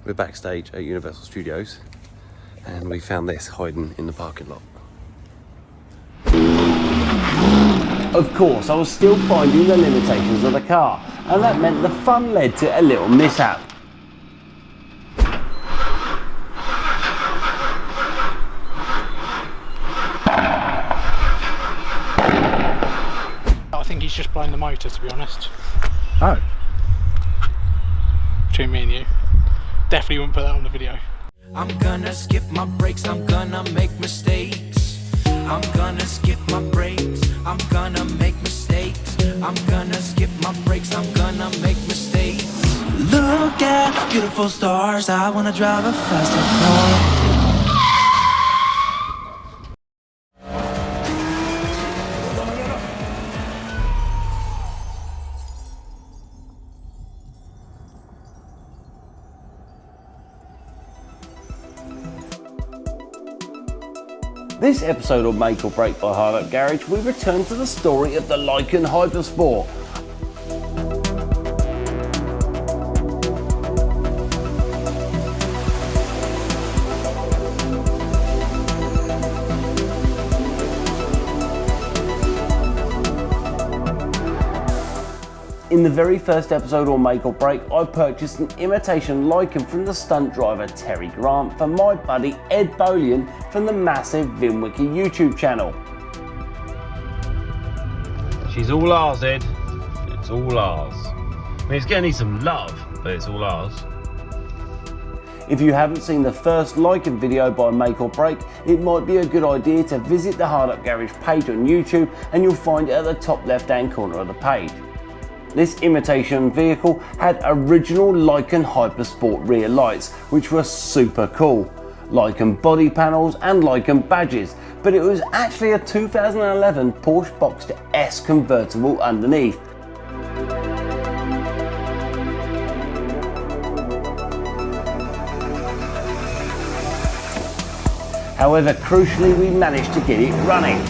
We're backstage at Universal Studios and we found this hiding in the parking lot. Of course, I was still finding the limitations of the car, and that meant the fun led to a little mishap. I think he's just blown the motor, to be honest. Oh. Between me and you. Definitely wouldn't put that on the video. I'm gonna skip my breaks, I'm gonna make mistakes. I'm gonna skip my breaks, I'm gonna make mistakes. I'm gonna skip my breaks, I'm gonna make mistakes. Look at the beautiful stars, I wanna drive a faster car. This episode of Make or Break by Hard Up Garage, we return to the story of the Lykan Hypersport. In the very first episode on Make or Break, I purchased an imitation Lykan from the stunt driver Terry Grant for my buddy Ed Bolian from the massive VinWiki YouTube channel. She's all ours, Ed. It's all ours. I mean, it's gonna need some love, but it's all ours. If you haven't seen the first Lykan video by Make or Break, it might be a good idea to visit the Hard Up Garage page on YouTube and you'll find it at the top left hand corner of the page. This imitation vehicle had original Lykan Hypersport rear lights, which were super cool, Lykan body panels and Lykan badges, but it was actually a 2011 Porsche Boxster S convertible underneath. However, crucially, we managed to get it running.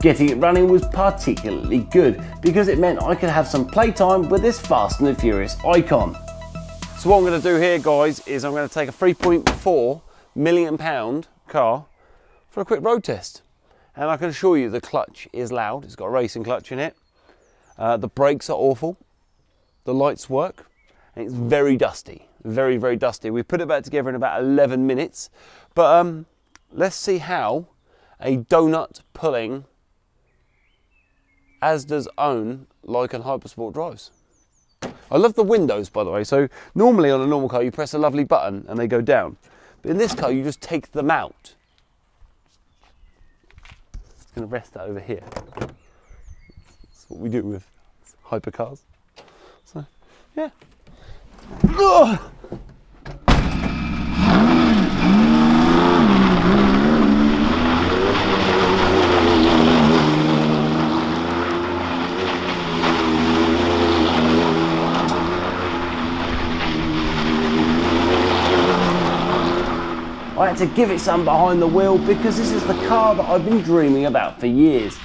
Getting it running was particularly good because it meant I could have some playtime with this Fast and the Furious icon. So what I'm going to do here, guys, is I'm going to take a £3.4 million car for a quick road test. And I can assure you the clutch is loud, it's got a racing clutch in it. The brakes are awful, the lights work, and it's very dusty, very, very dusty. We put it back together in about 11 minutes, but let's see how a donut pulling Asda's own Lykan Hypersport drives. I love the windows, by the way. So normally on a normal car you press a lovely button and they go down, but in this car you just take them out. Just going to rest that over here. That's what we do with hypercars. So yeah. Ugh. I had to give it some behind the wheel because this is the car that I've been dreaming about for years.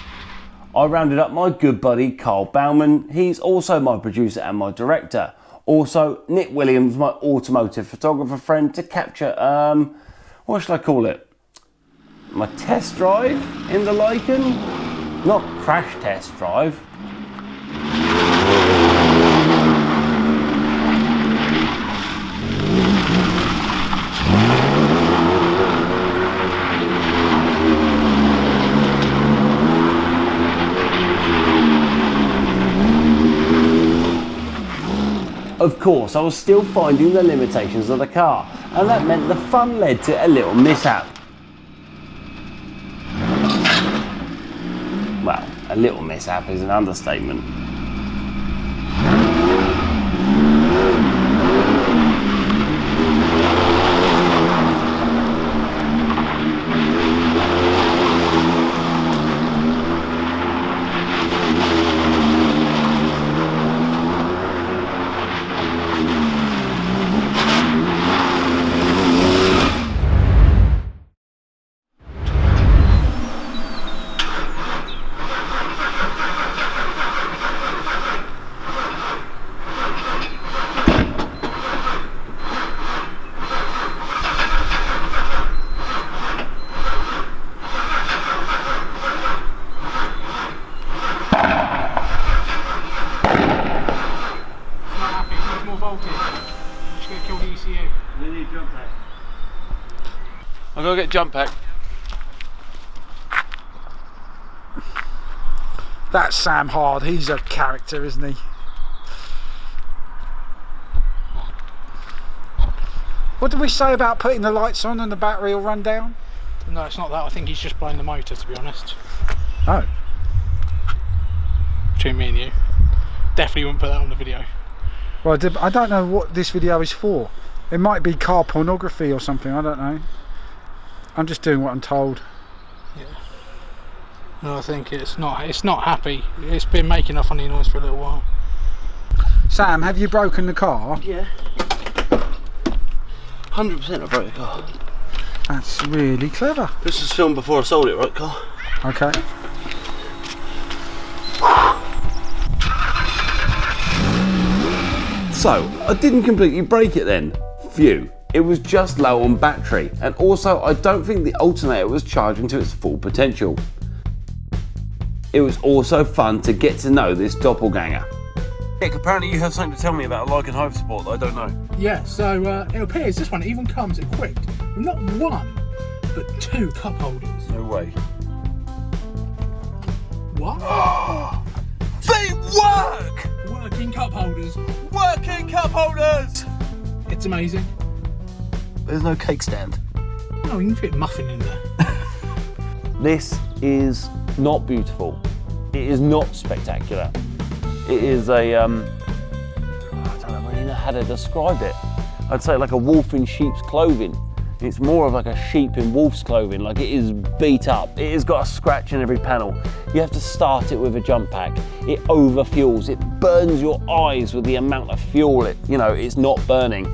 I rounded up my good buddy Carl Baumann, he's also my producer and my director. Also Nick Williams, my automotive photographer friend, to capture, what should I call it? My test drive in the Lykan? Not crash test drive. Of course, I was still finding the limitations of the car, and that meant the fun led to a little mishap. Well, a little mishap is an understatement. just going to kill the ECU. We need jump pack. I've got to get jump pack. That's Sam Hard, he's a character, isn't he? What did we say about putting the lights on and the battery will run down? No, it's not that. I think he's just blowing the motor, to be honest. Oh. Between me and you. Definitely wouldn't put that on the video. Well, I don't know what this video is for. It might be car pornography or something, I don't know. I'm just doing what I'm told. Yeah. No, I think it's not happy. It's been making a funny noise for a little while. Sam, have you broken the car? Yeah. 100% I broke the car. That's really clever. This was filmed before I sold it, right, Carl? Okay. So, I didn't completely break it then. Phew. It was just low on battery, and also I don't think the alternator was charging to its full potential. It was also fun to get to know this doppelganger. Nick, apparently you have something to tell me about a Lykan Hypersport that I don't know. Yeah, so it appears this one even comes equipped with not one, but 2 cup holders. No way. What? They work! Working cup holders. Working cup holders! It's amazing. There's no cake stand. Oh, you can fit a muffin in there. This is not beautiful. It is not spectacular. It is a, I don't really know how to describe it. I'd say like a wolf in sheep's clothing. It's more of like a sheep in wolf's clothing, like it is beat up. It has got a scratch in every panel. You have to start it with a jump pack. It overfuels, it burns your eyes with the amount of fuel it's not burning.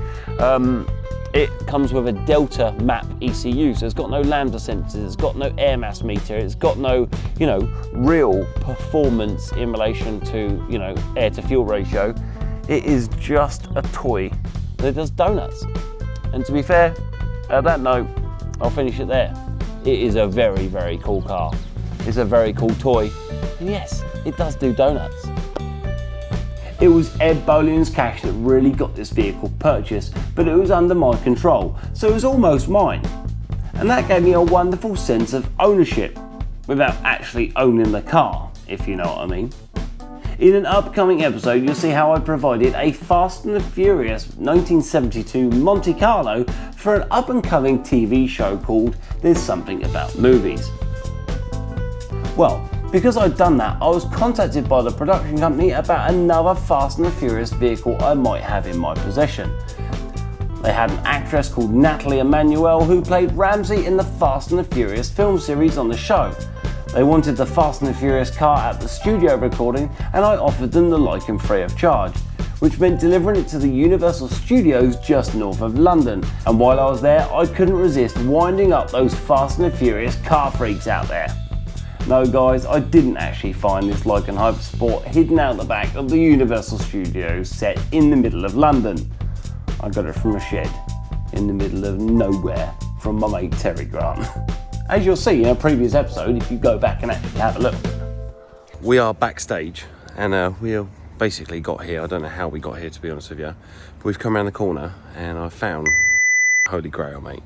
It comes with a Delta map ECU, so it's got no lambda sensors, it's got no air mass meter, it's got no, real performance in relation to, air to fuel ratio. It is just a toy that does donuts. And to be fair, at that note, I'll finish it there. It is a very, very cool car. It's a very cool toy. And yes, it does do donuts. It was Ed Boleyn's cash that really got this vehicle purchased, but it was under my control, so it was almost mine. And that gave me a wonderful sense of ownership, without actually owning the car, if you know what I mean. In an upcoming episode, you'll see how I provided a Fast and the Furious 1972 Monte Carlo for an up-and-coming TV show called There's Something About Movies. Well, because I'd done that, I was contacted by the production company about another Fast and the Furious vehicle I might have in my possession. They had an actress called Natalie Emmanuel who played Ramsey in the Fast and the Furious film series on the show. They wanted the Fast and the Furious car at the studio recording, and I offered them the Lykan free of charge, which meant delivering it to the Universal Studios just north of London. And while I was there, I couldn't resist winding up those Fast and the Furious car freaks out there. No guys, I didn't actually find this Lykan Hypersport hidden out the back of the Universal Studios set in the middle of London. I got it from a shed in the middle of nowhere from my mate Terry Grant. As you'll see in a previous episode if you go back and actually have a look. We are backstage and we have basically got here. I don't know how we got here, to be honest with you, but we've come around the corner and I found Holy Grail, mate.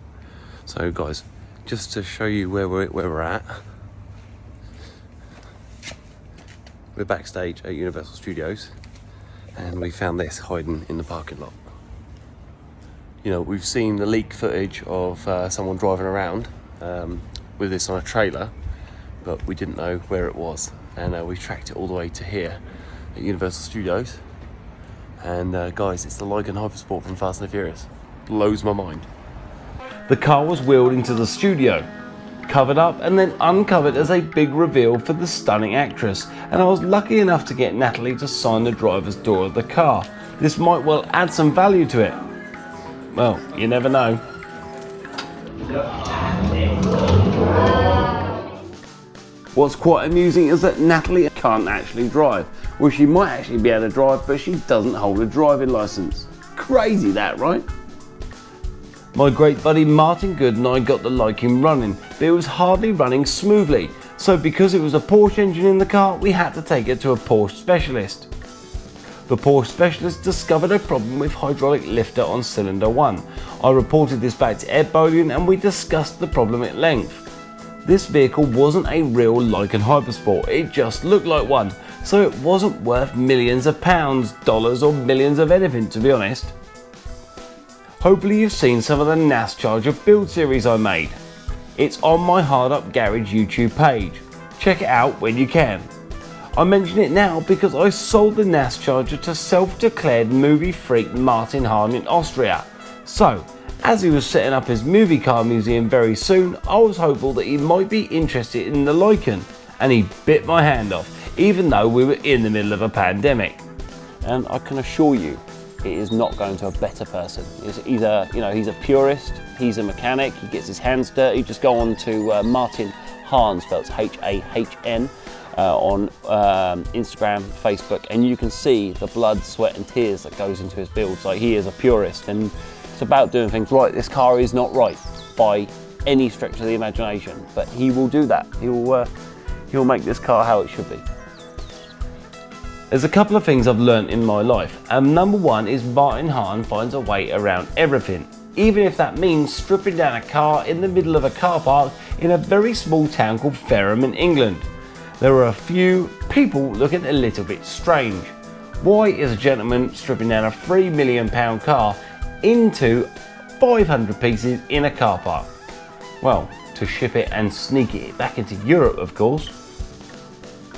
So guys, just to show you where we're at. We're backstage at Universal Studios and we found this hiding in the parking lot. We've seen the leak footage of someone driving around with this on a trailer, but we didn't know where it was. And we tracked it all the way to here at Universal Studios. And guys, it's the Lykan Hypersport from Fast and the Furious. Blows my mind. The car was wheeled into the studio, covered up and then uncovered as a big reveal for the stunning actress, and I was lucky enough to get Natalie to sign the driver's door of the car. This might well add some value to it. Well, you never know. What's quite amusing is that Natalie can't actually drive. Well, she might actually be able to drive, but she doesn't hold a driving license. Crazy that, right? My great buddy Martin Good and I got the Lykan running, but it was hardly running smoothly. So because it was a Porsche engine in the car, we had to take it to a Porsche specialist. The Porsche specialist discovered a problem with hydraulic lifter on cylinder 1. I reported this back to Ed Bolian and we discussed the problem at length. This vehicle wasn't a real Lykan Hypersport, it just looked like one, so it wasn't worth millions of pounds, dollars or millions of anything, to be honest. Hopefully you've seen some of the NASCharger build series I made. It's on my Hard Up Garage YouTube page. Check it out when you can. I mention it now because I sold the NASCharger to self-declared movie freak Martin Hahn in Austria. So, as he was setting up his movie car museum very soon, I was hopeful that he might be interested in the Lykan, and he bit my hand off, even though we were in the middle of a pandemic. And I can assure you, it is not going to a better person. He's a purist, he's a mechanic, he gets his hands dirty. Just go on to Martin Hahn, spelled H-A-H-N, on Instagram, Facebook, and you can see the blood, sweat and tears that goes into his builds. Like, he is a purist and it's about doing things right. This car is not right by any stretch of the imagination, but he will do that. He'll make this car how it should be. There's a couple of things I've learned in my life, and number one is Martin Hahn finds a way around everything, even if that means stripping down a car in the middle of a car park in a very small town called Fareham in England. There are a few people looking a little bit strange. Why is a gentleman stripping down a £3 million car into 500 pieces in a car park? Well, to ship it and sneak it back into Europe, of course.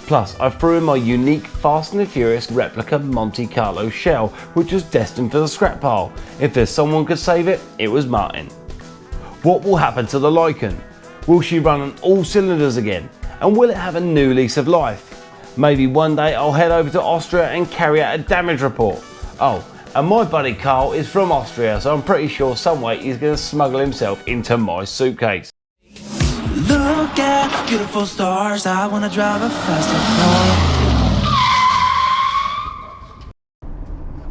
Plus, I threw in my unique Fast and the Furious replica Monte Carlo shell, which was destined for the scrap pile. If there's someone could save it, it was Martin. What will happen to the Lykan? Will she run on all cylinders again? And will it have a new lease of life? Maybe one day I'll head over to Austria and carry out a damage report. Oh, and my buddy Karl is from Austria, so I'm pretty sure some way he's going to smuggle himself into my suitcase. Look at the beautiful stars, I wanna drive a faster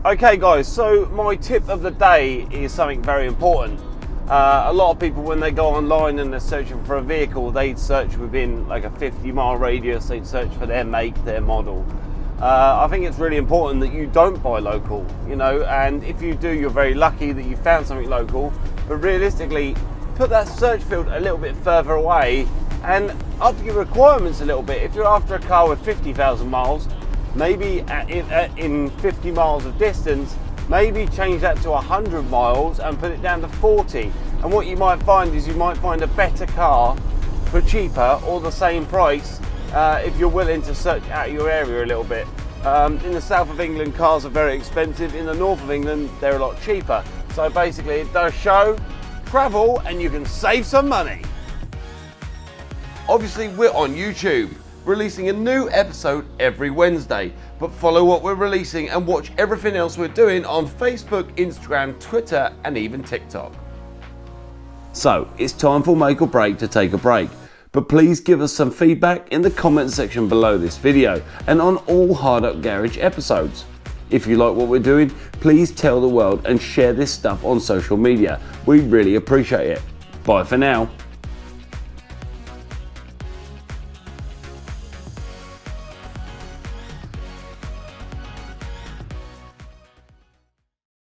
car. Okay guys, so my tip of the day is something very important. A lot of people, when they go online and they're searching for a vehicle, they'd search within like a 50-mile radius, they'd search for their make, their model. I think it's really important that you don't buy local, you know, and if you do, you're very lucky that you found something local, but realistically, put that search field a little bit further away and up your requirements a little bit. If you're after a car with 50,000 miles, maybe in 50 miles of distance, maybe change that to 100 miles and put it down to 40. And what you might find is you might find a better car for cheaper or the same price if you're willing to search out your area a little bit. In the south of England, cars are very expensive. In the north of England, they're a lot cheaper. So basically it does show travel and you can save some money. Obviously we're on YouTube, releasing a new episode every Wednesday, but follow what we're releasing and watch everything else we're doing on Facebook, Instagram, Twitter and even TikTok. So it's time for Make or Break to take a break, but please give us some feedback in the comment section below this video and on all Hard Up Garage episodes. If you like what we're doing, please tell the world and share this stuff on social media. We really appreciate it. Bye for now.